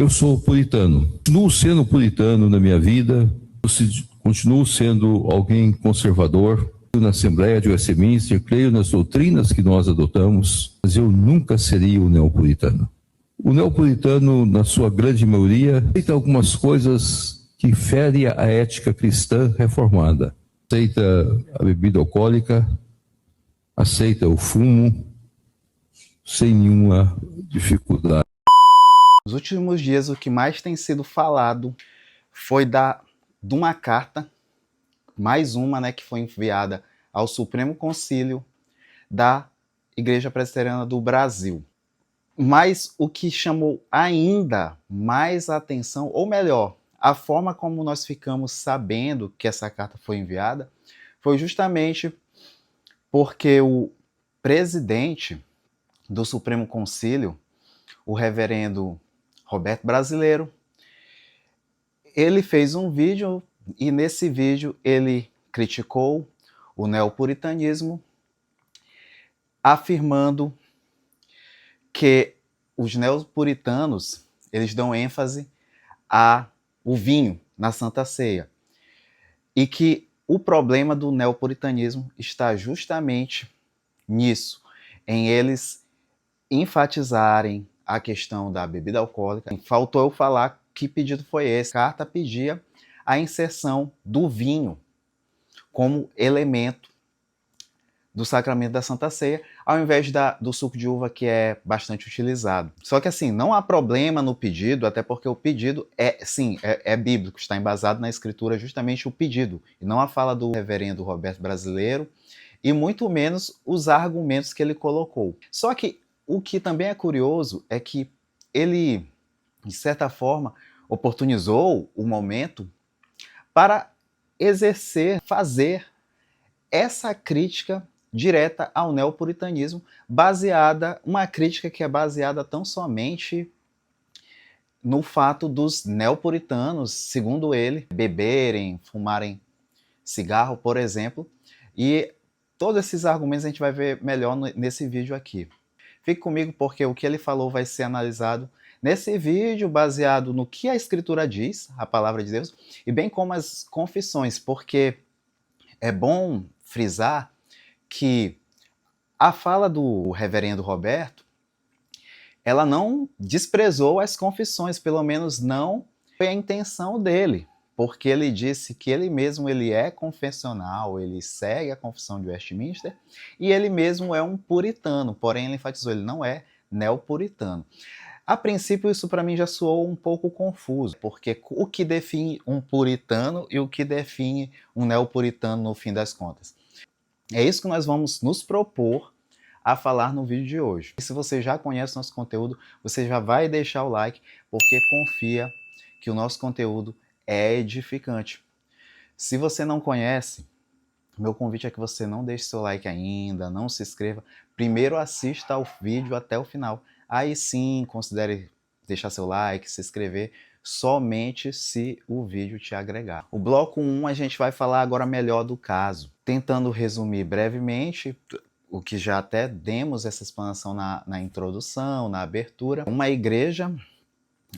Eu sou puritano. Continuo sendo puritano na minha vida, continuo sendo alguém conservador. Na Assembleia de Westminster, creio nas doutrinas que nós adotamos, mas eu nunca seria o neopuritano. O neopuritano, na sua grande maioria, aceita algumas coisas que ferem a ética cristã reformada. Aceita a bebida alcoólica, aceita o fumo, sem nenhuma dificuldade. Nos últimos dias, o que mais tem sido falado foi de uma carta, mais uma, né, que foi enviada ao Supremo Concílio da Igreja Presbiteriana do Brasil. Mas o que chamou ainda mais atenção, ou melhor, a forma como nós ficamos sabendo que essa carta foi enviada, foi justamente porque o presidente do Supremo Concílio, o reverendo Roberto Brasileiro, ele fez um vídeo e nesse vídeo ele criticou o neopuritanismo, afirmando que os neopuritanos eles dão ênfase ao vinho na Santa Ceia e que o problema do neopuritanismo está justamente nisso, em eles enfatizarem a questão da bebida alcoólica. Faltou eu falar que pedido foi esse. A carta pedia a inserção do vinho como elemento do sacramento da Santa Ceia, ao invés do suco de uva, que é bastante utilizado. Só que assim, não há problema no pedido, até porque o pedido é bíblico, está embasado na Escritura justamente o pedido, e não a fala do reverendo Roberto Brasileiro, e muito menos os argumentos que ele colocou. Só que o que também é curioso é que ele, de certa forma, oportunizou o momento para fazer essa crítica direta ao neopuritanismo, uma crítica que é baseada tão somente no fato dos neopuritanos, segundo ele, beberem, fumarem cigarro, por exemplo, e todos esses argumentos a gente vai ver melhor nesse vídeo aqui. Fique comigo porque o que ele falou vai ser analisado nesse vídeo, baseado no que a Escritura diz, a palavra de Deus, e bem como as confissões, porque é bom frisar que a fala do reverendo Roberto, ela não desprezou as confissões, pelo menos não foi a intenção dele, porque ele disse que ele mesmo ele é confessional, ele segue a confissão de Westminster, e ele mesmo é um puritano, porém ele enfatizou, ele não é neopuritano. A princípio isso para mim já soou um pouco confuso, porque o que define um puritano e o que define um neopuritano no fim das contas? É isso que nós vamos nos propor a falar no vídeo de hoje. E se você já conhece nosso conteúdo, você já vai deixar o like, porque confia que o nosso conteúdo é edificante. Se você não conhece, meu convite é que você não deixe seu like ainda, não se inscreva. Primeiro assista ao vídeo até o final. Aí sim, considere deixar seu like, se inscrever, somente se o vídeo te agregar. O bloco 1 a gente vai falar agora melhor do caso, tentando resumir brevemente o que já até demos essa explanação na introdução, na abertura. Uma igreja,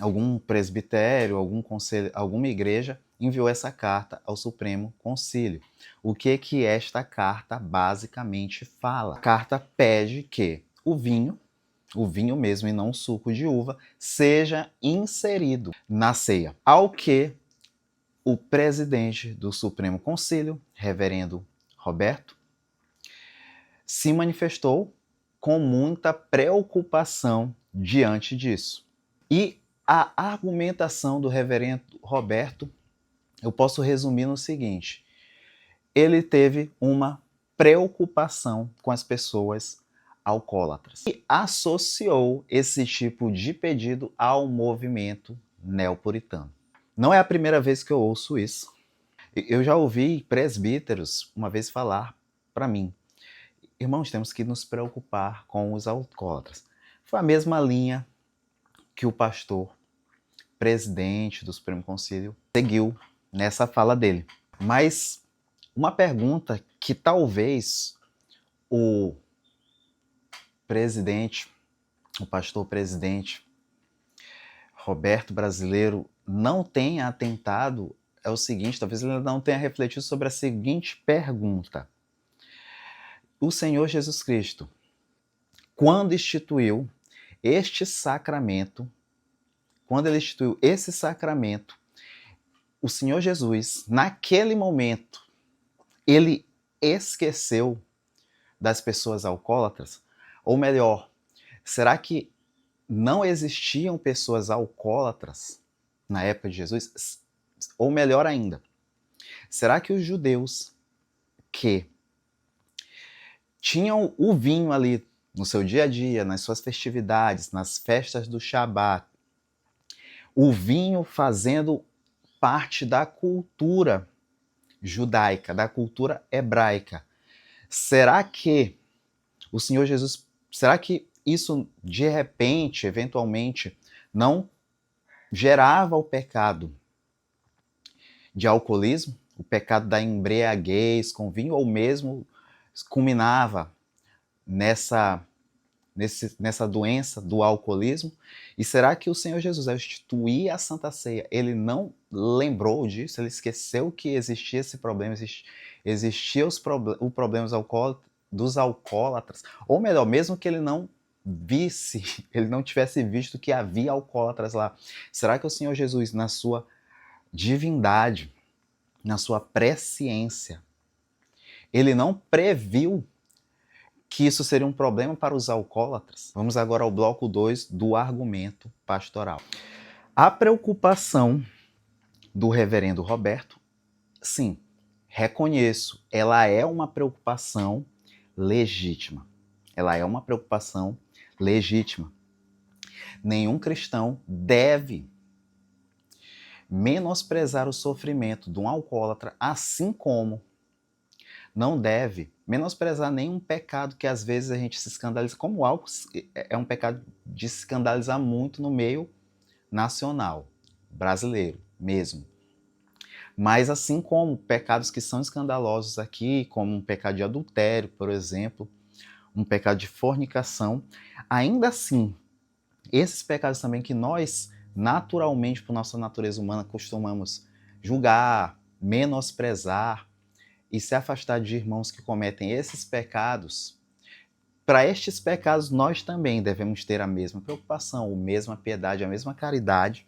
algum presbitério, algum conselho, alguma igreja enviou essa carta ao Supremo Concílio. O que esta carta basicamente fala? A carta pede que o vinho mesmo e não o suco de uva, seja inserido na ceia. Ao que o presidente do Supremo Concílio, reverendo Roberto, se manifestou com muita preocupação diante disso. E a argumentação do reverendo Roberto, eu posso resumir no seguinte: ele teve uma preocupação com as pessoas alcoólatras e associou esse tipo de pedido ao movimento neopuritano. Não é a primeira vez que eu ouço isso. Eu já ouvi presbíteros uma vez falar para mim: irmãos, temos que nos preocupar com os alcoólatras. Foi a mesma linha que o pastor, presidente do Supremo Concílio, seguiu nessa fala dele. Mas uma pergunta que talvez o presidente, o pastor presidente Roberto brasileiro não tenha atentado é o seguinte, talvez ele não tenha refletido sobre a seguinte pergunta. O Senhor Jesus Cristo, quando instituiu este sacramento, quando ele instituiu esse sacramento, o Senhor Jesus, naquele momento, ele esqueceu das pessoas alcoólatras? Ou melhor, será que não existiam pessoas alcoólatras na época de Jesus? Ou melhor ainda, será que os judeus que tinham o vinho ali no seu dia a dia, nas suas festividades, nas festas do Shabat, o vinho fazendo parte da cultura judaica, da cultura hebraica, será que o Senhor Jesus, será que isso de repente, eventualmente, não gerava o pecado de alcoolismo, o pecado da embriaguez com vinho, ou mesmo culminava nessa doença do alcoolismo? E será que o Senhor Jesus, ao instituir a Santa Ceia, ele não lembrou disso? Ele esqueceu que existia esse problema, existia o problema dos alcoólatras? Ou melhor, mesmo que ele não visse, ele não tivesse visto que havia alcoólatras lá, será que o Senhor Jesus, na sua divindade, na sua presciência, ele não previu que isso seria um problema para os alcoólatras? Vamos agora ao bloco 2 do argumento pastoral. A preocupação do reverendo Roberto, sim, reconheço, ela é uma preocupação legítima. Ela é uma preocupação legítima. Nenhum cristão deve menosprezar o sofrimento de um alcoólatra, assim como não deve menosprezar nenhum pecado que às vezes a gente se escandaliza. Como o álcool é um pecado de se escandalizar muito no meio nacional, brasileiro mesmo. Mas assim como pecados que são escandalosos aqui, como um pecado de adultério, por exemplo, um pecado de fornicação, ainda assim, esses pecados também que nós, naturalmente, por nossa natureza humana, costumamos julgar, menosprezar e se afastar de irmãos que cometem esses pecados, para estes pecados nós também devemos ter a mesma preocupação, a mesma piedade, a mesma caridade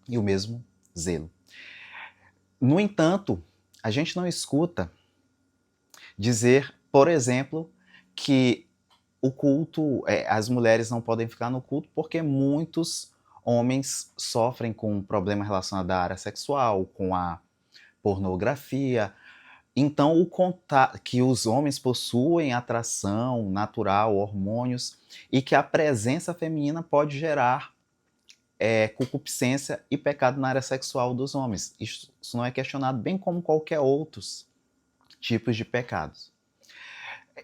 e o mesmo zelo. No entanto, a gente não escuta dizer, por exemplo, que o culto, as mulheres não podem ficar no culto porque muitos homens sofrem com um problema relacionado à área sexual, com a pornografia. Então, que os homens possuem atração natural, hormônios, e que a presença feminina pode gerar concupiscência e pecado na área sexual dos homens. Isso não é questionado, bem como qualquer outros tipos de pecados.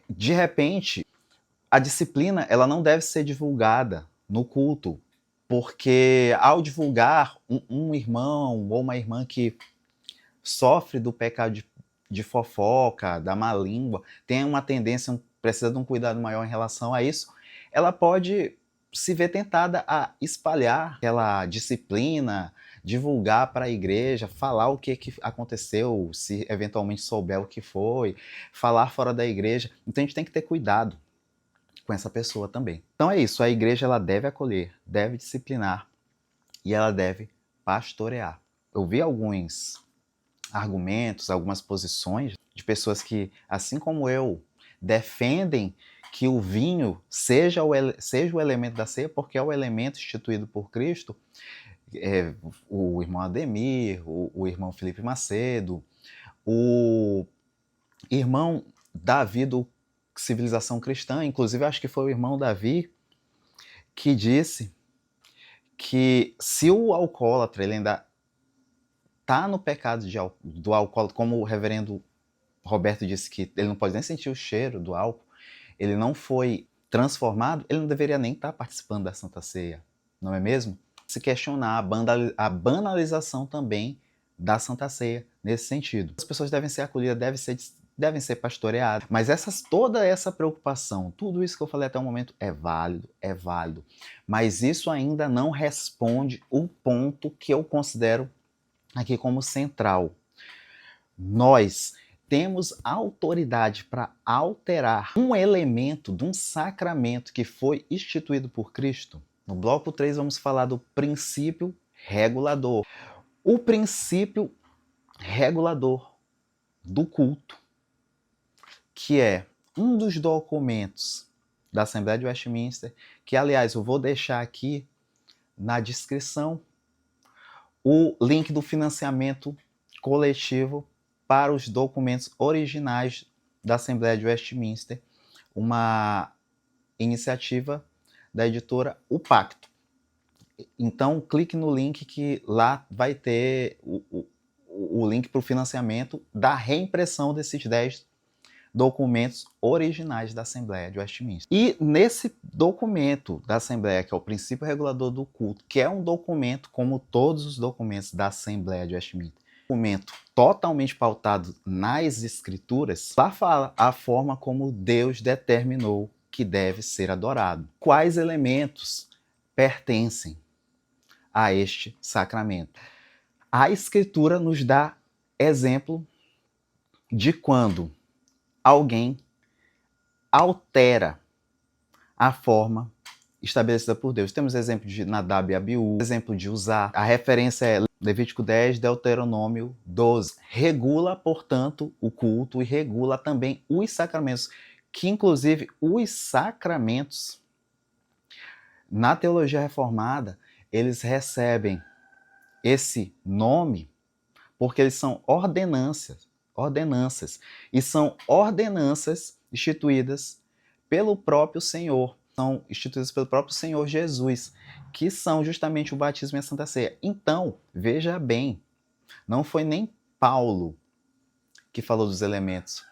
De repente, a disciplina ela não deve ser divulgada no culto, porque ao divulgar um irmão ou uma irmã que sofre do pecado de fofoca, da má língua, tem uma tendência, precisa de um cuidado maior em relação a isso, ela pode se ver tentada a espalhar aquela disciplina, divulgar para a igreja, falar o que aconteceu, se eventualmente souber o que foi, falar fora da igreja. Então a gente tem que ter cuidado com essa pessoa também. Então é isso, a igreja ela deve acolher, deve disciplinar e ela deve pastorear. Eu vi alguns argumentos, algumas posições de pessoas que, assim como eu, defendem que o vinho seja o elemento da ceia, porque é o elemento instituído por Cristo. O irmão Ademir, o irmão Felipe Macedo, o irmão Davi do Civilização Cristã, inclusive acho que foi o irmão Davi que disse que se o alcoólatra ele ainda está no pecado do álcool, como o reverendo Roberto disse que ele não pode nem sentir o cheiro do álcool, ele não foi transformado, ele não deveria nem estar participando da Santa Ceia, não é mesmo? Se questionar a banalização também da Santa Ceia nesse sentido. As pessoas devem ser acolhidas, devem ser devem ser pastoreadas. Mas toda essa preocupação, tudo isso que eu falei até o momento é válido. Mas isso ainda não responde o ponto que eu considero aqui como central. Nós temos autoridade para alterar um elemento de um sacramento que foi instituído por Cristo? No bloco 3 vamos falar do princípio regulador. O princípio regulador do culto, que é um dos documentos da Assembleia de Westminster, que, aliás, eu vou deixar aqui na descrição o link do financiamento coletivo para os documentos originais da Assembleia de Westminster, uma iniciativa da editora O Pacto. Então, clique no link que lá vai ter o link para o financiamento da reimpressão desses 10 documentos originais da Assembleia de Westminster. E nesse documento da Assembleia, que é o Princípio Regulador do Culto, que é um documento como todos os documentos da Assembleia de Westminster, documento totalmente pautado nas Escrituras, lá fala a forma como Deus determinou que deve ser adorado. Quais elementos pertencem a este sacramento? A Escritura nos dá exemplo de quando alguém altera a forma estabelecida por Deus. Temos exemplo de Nadab e Abiú, exemplo de Uzá. A referência é Levítico 10, Deuteronômio 12. Regula, portanto, o culto e regula também os sacramentos, que inclusive os sacramentos, na teologia reformada, eles recebem esse nome porque eles são ordenanças, e são ordenanças instituídas pelo próprio Senhor, são instituídas pelo próprio Senhor Jesus, que são justamente o batismo e a Santa Ceia. Então, veja bem, não foi nem Paulo que falou dos elementos,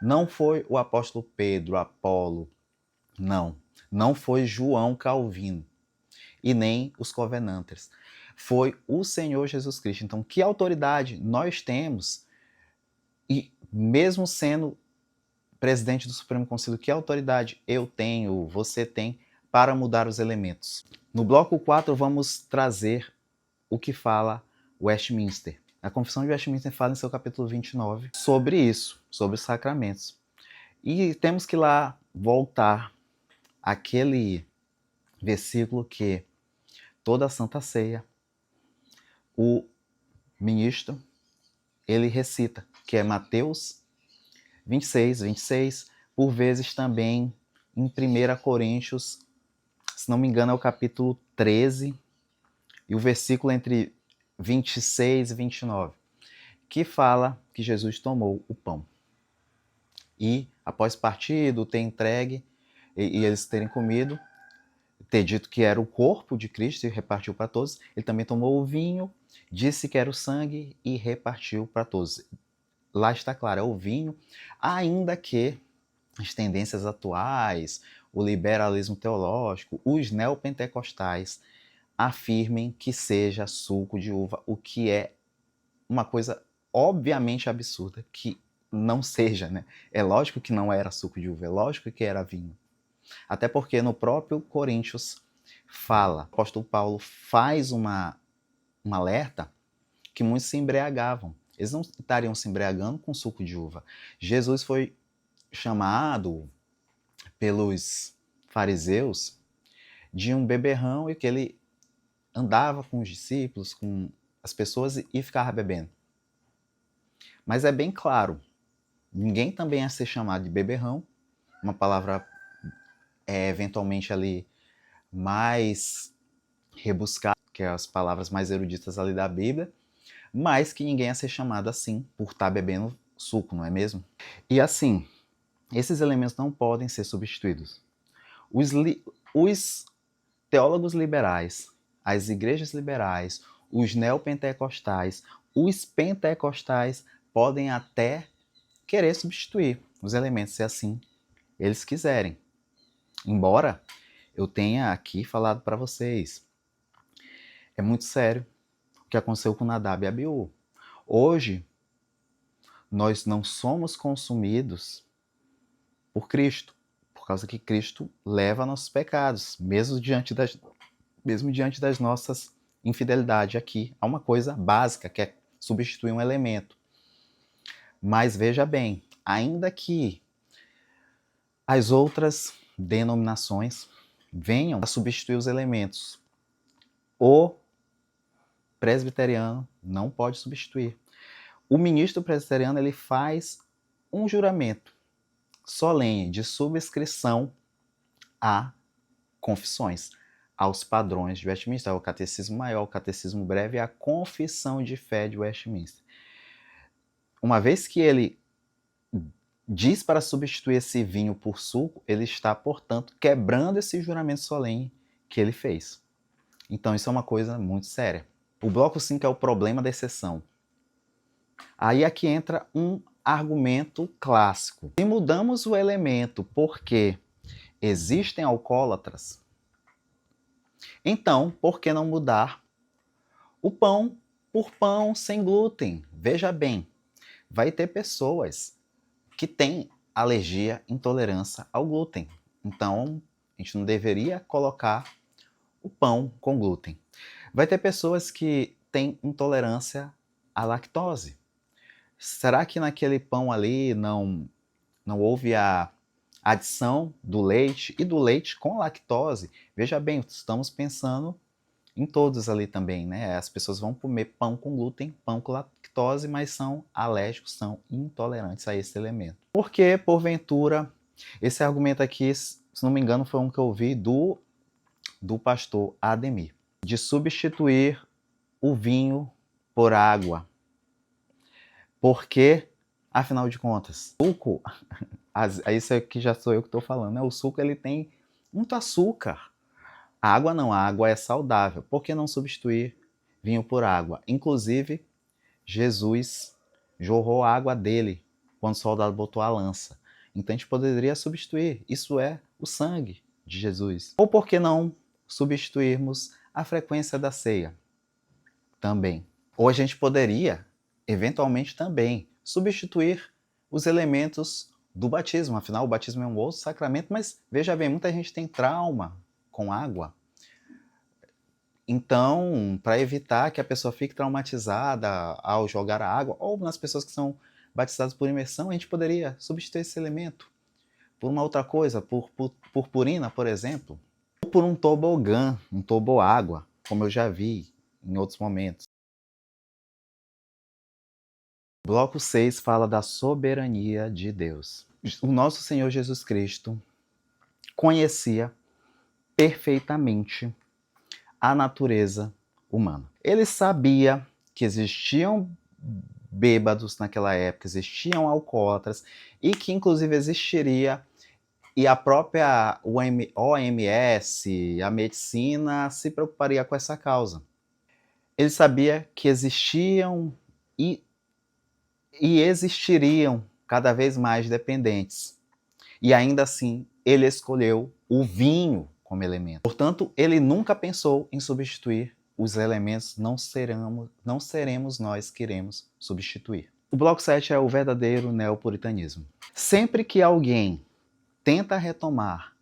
não foi o apóstolo Pedro, Apolo, não foi João Calvino, e nem os covenanters. Foi o Senhor Jesus Cristo. Então, que autoridade nós temos, e mesmo sendo presidente do Supremo Conselho, que autoridade eu tenho, você tem, para mudar os elementos? No bloco 4, vamos trazer o que fala Westminster. A Confissão de Westminster fala em seu capítulo 29 sobre isso, sobre os sacramentos. E temos que lá voltar àquele versículo que toda a Santa Ceia, o ministro, ele recita, que é Mateus 26, por vezes também em 1 Coríntios, se não me engano é o capítulo 13, e o versículo entre 26 e 29, que fala que Jesus tomou o pão. E após partido, ter entregue, e eles terem comido, ter dito que era o corpo de Cristo e repartiu para todos, ele também tomou o vinho, disse que era o sangue e repartiu para todos. Lá está claro, é o vinho, ainda que as tendências atuais, o liberalismo teológico, os neopentecostais afirmem que seja suco de uva, o que é uma coisa obviamente absurda, que não seja, né? É lógico que não era suco de uva, é lógico que era vinho. Até porque no próprio Coríntios fala, o apóstolo Paulo faz um alerta que muitos se embriagavam. Eles não estariam se embriagando com suco de uva. Jesus foi chamado pelos fariseus de um beberrão, e que ele andava com os discípulos, com as pessoas, e ficava bebendo. Mas é bem claro, ninguém também é ser chamado de beberrão, uma palavra eventualmente ali mais rebuscada, que é as palavras mais eruditas ali da Bíblia, mas que ninguém é ser chamado assim por estar bebendo suco, não é mesmo? E assim, esses elementos não podem ser substituídos. Os teólogos liberais, as igrejas liberais, os neopentecostais, os pentecostais podem até querer substituir os elementos, se assim eles quiserem. Embora eu tenha aqui falado para vocês, é muito sério o que aconteceu com Nadab e Abiú. Hoje, nós não somos consumidos por Cristo, por causa que Cristo leva nossos pecados, mesmo diante das nossas infidelidades. Aqui há uma coisa básica, que é substituir um elemento. Mas veja bem, ainda que as outras denominações venham a substituir os elementos, o presbiteriano não pode substituir. O ministro presbiteriano ele faz um juramento solene de subscrição a confissões, aos padrões de Westminster, o catecismo maior, o catecismo breve e a confissão de fé de Westminster. Uma vez que ele diz para substituir esse vinho por suco, ele está, portanto, quebrando esse juramento solene que ele fez. Então isso é uma coisa muito séria. O bloco 5 é o problema da exceção. Aí aqui entra um argumento clássico. Se mudamos o elemento porque existem alcoólatras, então por que não mudar o pão por pão sem glúten? Veja bem, vai ter pessoas que têm alergia, intolerância ao glúten. Então, a gente não deveria colocar o pão com glúten. Vai ter pessoas que têm intolerância à lactose. Será que naquele pão ali não houve a adição do leite e do leite com lactose? Veja bem, estamos pensando em todos ali também, né? As pessoas vão comer pão com glúten, pão com lactose, mas são alérgicos, são intolerantes a esse elemento. Porque, porventura, esse argumento aqui, se não me engano, foi um que eu ouvi do pastor Ademir, de substituir o vinho por água. Porque, afinal de contas, o suco, isso aqui já sou eu que estou falando, né? O suco ele tem muito açúcar. A água não, a água é saudável. Por que não substituir vinho por água? Inclusive, Jesus jorrou a água dele quando o soldado botou a lança. Então a gente poderia substituir. Isso é o sangue de Jesus. Ou por que não substituirmos a frequência da ceia? Também. Ou a gente poderia, eventualmente também, substituir os elementos do batismo. Afinal, o batismo é um outro sacramento, mas veja bem, muita gente tem trauma com água. Então, para evitar que a pessoa fique traumatizada ao jogar a água, ou nas pessoas que são batizadas por imersão, a gente poderia substituir esse elemento por uma outra coisa, por purpurina, por exemplo, ou por um tobogã, um toboágua, como eu já vi em outros momentos. O bloco 6 fala da soberania de Deus. O nosso Senhor Jesus Cristo conhecia perfeitamente a natureza humana. Ele sabia que existiam bêbados naquela época, existiam alcoólatras e que inclusive existiria, e a própria OMS, a medicina, se preocuparia com essa causa. Ele sabia que existiam e existiriam cada vez mais dependentes. E ainda assim, ele escolheu o vinho como elemento. Portanto, ele nunca pensou em substituir os elementos, não seremos nós que iremos substituir. O bloco 7 é o verdadeiro neopuritanismo. Sempre que alguém tenta retomar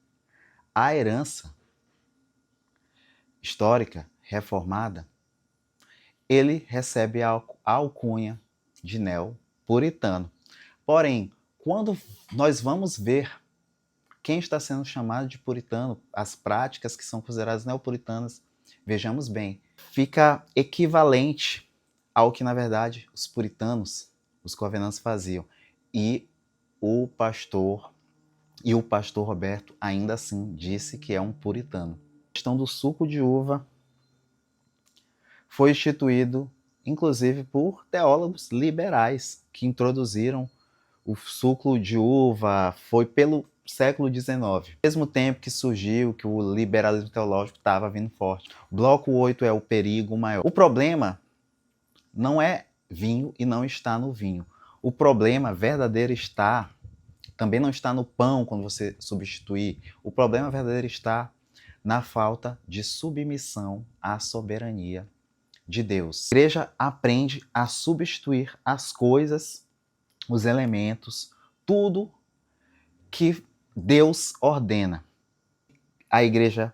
a herança histórica reformada, ele recebe a alcunha de neopuritano. Porém, quando nós vamos ver quem está sendo chamado de puritano, as práticas que são consideradas neopuritanas, vejamos bem, fica equivalente ao que, na verdade, os puritanos, os covenantes faziam. E o pastor Roberto ainda assim disse que é um puritano. A questão do suco de uva foi instituído, inclusive, por teólogos liberais que introduziram o suco de uva, foi pelo século XIX. Ao mesmo tempo que surgiu, que o liberalismo teológico estava vindo forte. O bloco 8 é o perigo maior. O problema não é vinho e não está no vinho. O problema verdadeiro também não está no pão quando você substituir. O problema verdadeiro está na falta de submissão à soberania de Deus. A igreja aprende a substituir as coisas os elementos, tudo que Deus ordena. A igreja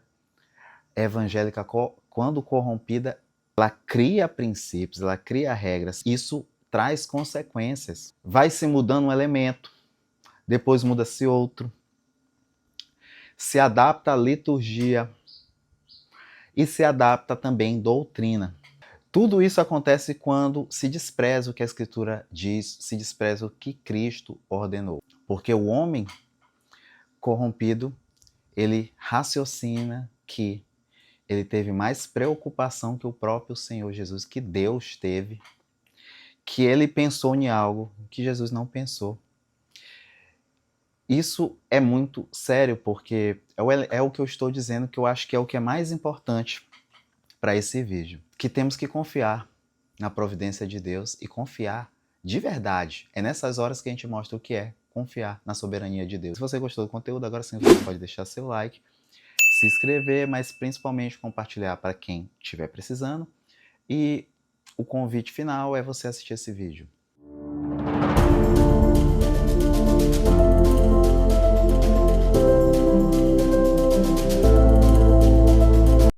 evangélica, quando corrompida, ela cria princípios, ela cria regras. Isso traz consequências. Vai se mudando um elemento, depois muda-se outro. Se adapta a liturgia e se adapta também doutrina. Tudo isso acontece quando se despreza o que a Escritura diz, se despreza o que Cristo ordenou. Porque o homem corrompido, ele raciocina que ele teve mais preocupação que o próprio Senhor Jesus, que Deus teve, que ele pensou em algo que Jesus não pensou. Isso é muito sério, porque é o que eu estou dizendo, que eu acho que é o que é mais importante para esse vídeo. Que temos que confiar na providência de Deus e confiar de verdade. É nessas horas que a gente mostra o que é confiar na soberania de Deus. Se você gostou do conteúdo, agora sim você pode deixar seu like, se inscrever, mas principalmente compartilhar para quem estiver precisando. E o convite final é você assistir esse vídeo